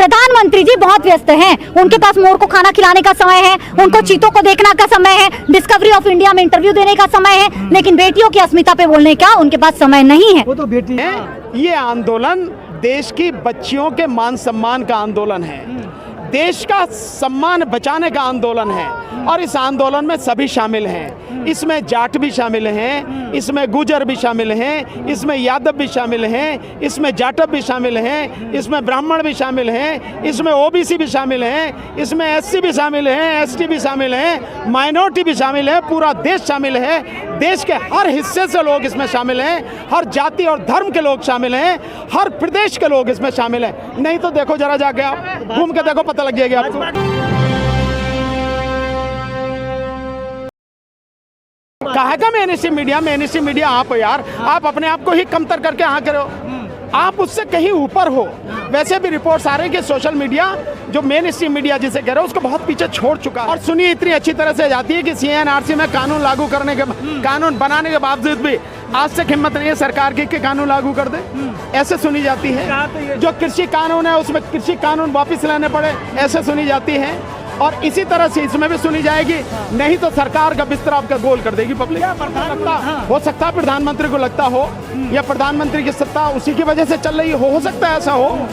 प्रधानमंत्री जी बहुत व्यस्त हैं, उनके पास मोर को खाना खिलाने का समय है, उनको चीतों को देखना का समय है, डिस्कवरी ऑफ इंडिया में इंटरव्यू देने का समय है, लेकिन बेटियों की अस्मिता पे बोलने का उनके पास समय नहीं है। वो तो बेटी है। ये आंदोलन देश की बच्चियों के मान सम्मान का आंदोलन है, देश का सम्मान बचाने का आंदोलन है और इस आंदोलन में सभी शामिल हैं। इसमें जाट भी शामिल हैं, इसमें गुजर भी शामिल हैं, इसमें यादव भी शामिल हैं, इसमें जाटव भी शामिल हैं, इसमें ब्राह्मण भी शामिल हैं, इसमें ओबीसी भी शामिल हैं, इसमें एससी भी शामिल हैं, एसटी भी शामिल हैं, माइनॉरिटी भी शामिल है, पूरा देश शामिल है। देश के हर हिस्से से लोग इसमें शामिल हैं, हर जाति और धर्म के लोग शामिल हैं, हर प्रदेश के लोग इसमें शामिल हैं। नहीं तो देखो जरा जाके आप घूम के देखो, पता लग जाएगा आपको। कहेगा मेन स्ट्रीम मीडिया आप हो यार, आप अपने आप को ही कमतर करके यहाँ करो, आप उससे कहीं ऊपर हो। वैसे भी रिपोर्ट्स आ रही कि सोशल मीडिया जो मेन स्ट्रीम मीडिया जिसे कह रहे हो उसको बहुत पीछे छोड़ चुका है। और सुनिए इतनी अच्छी तरह से जाती है कि CNRC में कानून लागू करने के कानून बनाने के बावजूद भी आज तक हिम्मत नहीं है सरकार की कि कानून लागू कर दे, ऐसे सुनी जाती है। जो कृषि कानून है उसमें कृषि कानून वापस लाने पड़े, ऐसे सुनी जाती है। और इसी तरह से इसमें भी सुनी जाएगी, नहीं तो सरकार का बिस्तर आपका गोल कर देगी पब्लिक। हो सकता है प्रधानमंत्री को लगता हो या प्रधानमंत्री की सत्ता उसी की वजह से चल रही हो सकता है ऐसा हो।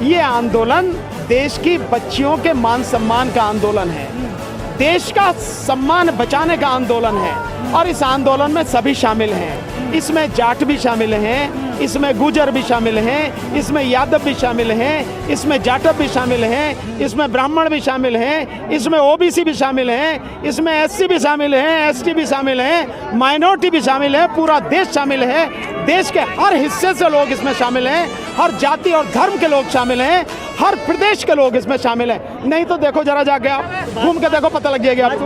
ये आंदोलन देश की बच्चियों के मान सम्मान का आंदोलन है, देश का सम्मान बचाने का आंदोलन है और इस आंदोलन में सभी शामिल हैं। इसमें जाट भी शामिल हैं, इसमें गुजर भी शामिल हैं, इसमें यादव भी शामिल हैं, इसमें जाटव भी शामिल हैं, इसमें ब्राह्मण भी शामिल हैं, इसमें ओबीसी भी शामिल हैं, इसमें एससी भी शामिल हैं, एसटी भी शामिल हैं, माइनॉरिटी भी शामिल है, पूरा देश शामिल है। देश के हर हिस्से से लोग इसमें शामिल हैं, हर जाति और धर्म के लोग शामिल हैं, हर प्रदेश के लोग इसमें शामिल हैं। नहीं तो देखो जरा जाके आप घूम के देखो, पता लग जाएगा आपको।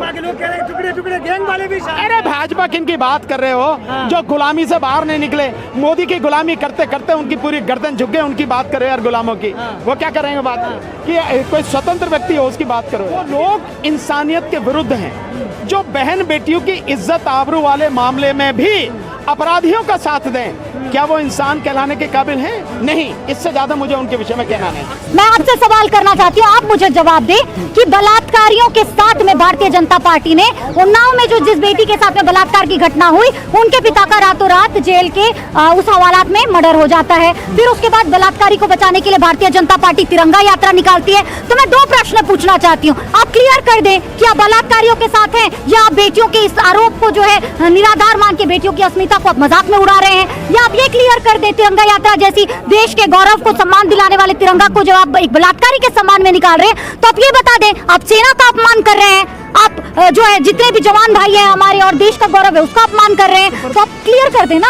अरे भाजपा किन की बात कर रहे हो, जो गुलामी से बाहर नहीं निकले, मोदी की गुलामी करते करते उनकी पूरी गर्दन झुक गई, उनकी बात करो यार गुलामों की। वो क्या करेंगे बात कि कोई स्वतंत्र व्यक्ति हो उसकी बात करो। वो लोग इंसानियत के विरुद्ध हैं, जो बहन बेटियों की इज्जत आबरू वाले मामले में भी अपराधियों का साथ दें, क्या वो इंसान कहलाने के काबिल हैं? नहीं। इससे ज्यादा मुझे उनके विषय में कहना नहीं। मैं आपसे सवाल करना चाहती हूँ, आप मुझे जवाब दें कि बलात्कारियों के साथ में भारतीय जनता पार्टी ने उन्नाव में जो जिस बेटी के साथ में बलात्कार की घटना हुई, उनके पिता का रातों रात जेल के उस हवालात में मर्डर हो जाता है, फिर उसके बाद बलात्कारी को बचाने के लिए भारतीय जनता पार्टी तिरंगा यात्रा निकालती है। तो मैं दो प्रश्न पूछना चाहती हूँ, आप क्लियर कर दें कि आप बलात्कारियों के साथ हैं या आप बेटियों के इस आरोप को जो है निराधार मान के बेटियों की अस्मिता को आप मजाक में उड़ा रहे हैं, या आप ये क्लियर कर दे तिरंगा यात्रा जैसी देश के गौरव को सम्मान दिलाने वाले तिरंगा को जब आप एक बलात्कारी के सम्मान में निकाल रहे हैं, तो आप ये बता दें आप सेना का अपमान कर रहे हैं, आप जो है जितने भी जवान भाई हैं हमारे और देश का गौरव है उसका अपमान कर रहे हैं। तो आप क्लियर कर देना,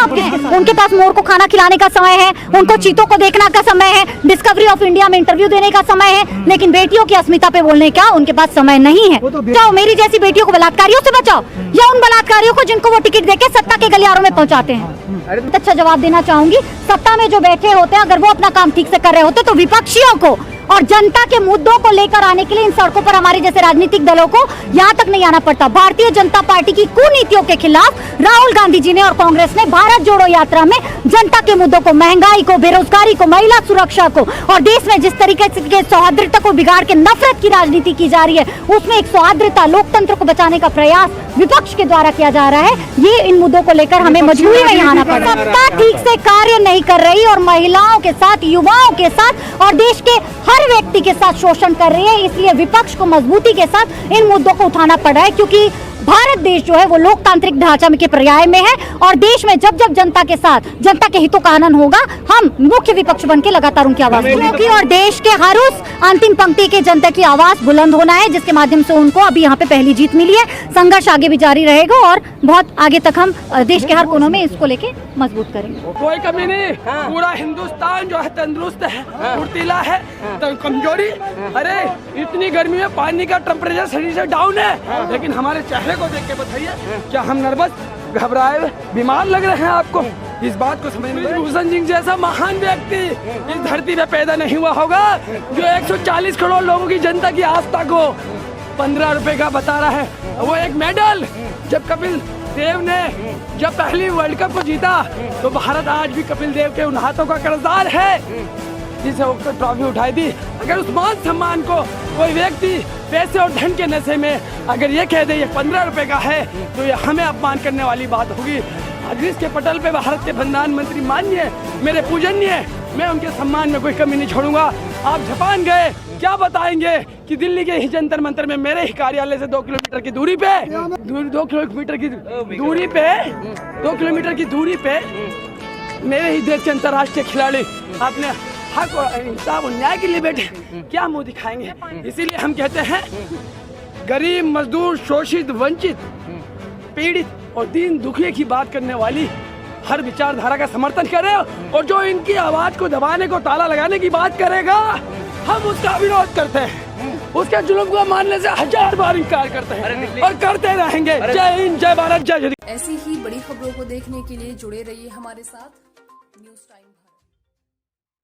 उनके पास मोर को खाना खिलाने का समय है, उनको चीतों को देखना का समय है, डिस्कवरी ऑफ इंडिया में इंटरव्यू देने का समय है, लेकिन बेटियों की अस्मिता पे बोलने का उनके पास समय नहीं है। जाओ मेरी जैसी बेटियों को बलात्कारियों से बचाओ, या उन बलात्कारियों को जिनको वो टिकट देके सत्ता के गलियारों में पहुंचाते हैं। अच्छा जवाब देना चाहूंगी, सत्ता में जो बैठे होते हैं अगर वो अपना काम ठीक से कर रहे होते तो विपक्षियों को और जनता के मुद्दों को लेकर आने के लिए इन सड़कों पर हमारे जैसे राजनीतिक दलों को यहाँ तक नहीं आना पड़ता। भारतीय जनता पार्टी की कुनीतियों के खिलाफ राहुल गांधी जी ने और कांग्रेस ने भारत जोड़ो यात्रा में जनता के मुद्दों को, महंगाई को, बेरोजगारी को, महिला सुरक्षा को और देश में जिस तरीके से सौहार्दता को बिगाड़ के नफरत की राजनीति की जा रही है, उसमें एक सौहार्दता लोकतंत्र को बचाने का प्रयास विपक्ष के द्वारा किया जा रहा है। ये इन मुद्दों को लेकर हमें मजबूरी में यहाँ आना पड़ा। सत्ता ठीक से कार्य नहीं कर रही और महिलाओं के साथ, युवाओं के साथ और देश के हर व्यक्ति के साथ शोषण कर रही है, इसलिए विपक्ष को मजबूती के साथ इन मुद्दों को उठाना पड़ रहा है, क्योंकि भारत देश जो है वो लोकतांत्रिक ढांचा के पर्याय में है और देश में जब जब जनता के साथ जनता के हितों का आनंद होगा, हम मुख्य विपक्ष बन के लगातार उनकी आवाज उठाएंगे और देश के हर उस अंतिम पंक्ति के जनता की आवाज बुलंद होना है जिसके माध्यम से उनको अभी यहाँ पे पहली जीत मिली है। संघर्ष आगे भी जारी रहेगा और बहुत आगे तक हम देश के हर कोनों में इसको लेके मजबूत करेंगे। कोई कमी नहीं, पूरा हिंदुस्तान जो है तंदुरुस्त है, फुर्तीला है, तो कमजोरी। अरे इतनी गर्मी में पानी का टेम्परेचर शरीर से डाउन है, लेकिन हमारे चेहरे को देख के बताइए क्या हम नर्वस, घबराए, बीमार लग रहे हैं आपको? इस बात को समझ में भूषण सिंह जैसा महान व्यक्ति इस धरती पे पैदा नहीं हुआ होगा जो 140 करोड़ लोगों की जनता की आस्था को 15 रुपए का बता रहा है। वो एक मेडल जब कपिल देव ने जब पहली वर्ल्ड कप को जीता तो भारत आज भी कपिल देव के उन हाथों का कर्जदार है। जिसे वो ट्रॉफी उठाई थी, अगर उस मान सम्मान को कोई व्यक्ति पैसे और धन के नशे में अगर ये कह दे ये 15 रुपए का है, तो ये हमें अपमान करने वाली बात होगी। आज इसके पटल पे भारत के प्रधानमंत्री माननीय मेरे पूजनीय, मैं उनके सम्मान में कोई कमी नहीं छोड़ूंगा। आप जापान गए, क्या बताएंगे कि दिल्ली के ही जंतर मंतर में मेरे ही कार्यालय से 2 किलोमीटर की दूरी पे 2 किलोमीटर की दूरी पे मेरे ही देश के अंतर्राष्ट्रीय खिलाड़ी अपने हक और इंसाफ और न्याय के लिए बैठे, क्या मुंह दिखाएंगे। इसीलिए हम कहते हैं गरीब, मजदूर, शोषित, वंचित, पीड़ित और दीन दुखिए की बात करने वाली हर विचारधारा का समर्थन करें, और जो इनकी आवाज को दबाने को ताला लगाने की बात करेगा, हम उसका विरोध करते हैं। उसके जुल्म को मानने से 1000 बार इनकार करते हैं और करते रहेंगे। जय हिंद, जय भारत, जय। ऐसी ही बड़ी खबरों को देखने के लिए जुड़े रहिए हमारे साथ न्यूज़ टाइम।